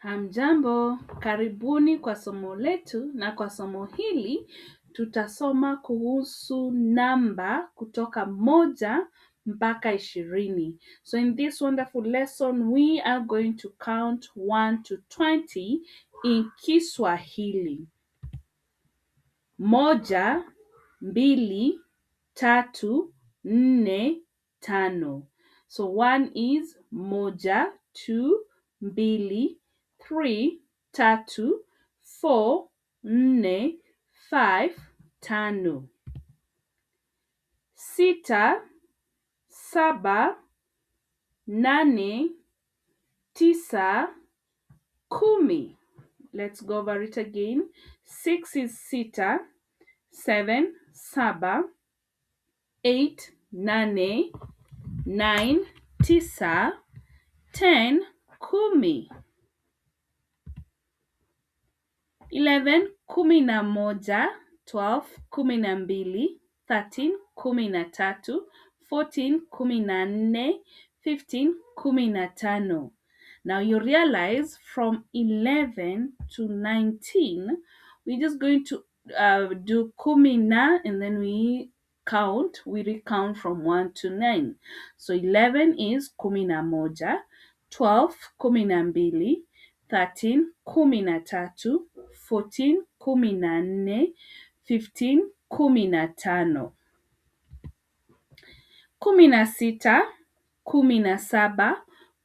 Hamjambo, karibuni kwa somo letu, na kwa somo hili tutasoma kuhusu namba kutoka 1 mpaka 20. So in this wonderful lesson we are going to count 1 to 20 in Kiswahili. 1, 2, 3, 4, 5. So 1 is 1, 2, 2, 3, 3, 4, 4, 5, 5. 6, 7, 8, 9, 10. Let's go over it again. 6 is sita, 7, 7, 8, 8, 9, 9, 10, 10. 11, 11, 12, 12, 13, 13, 14, 14, 15, 15. Now you realize from 11 to 19, we're just going to do kumina, and then we recount from 1 to 9. So 11 is 11, 12 12, 13 13, 14 14, 15 15. 16, 17,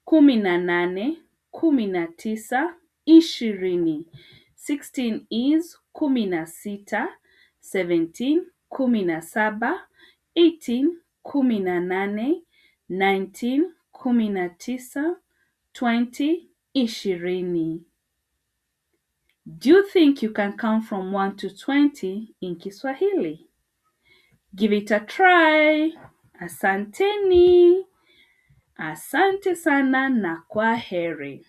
18, 19, 20. 16 is 16, 17, 17, 18, 18, 19, 19, 20, 20. Do you think you can count from 1 to 20 in Kiswahili? Give it a try. Asanteni. Asante sana na kwaheri.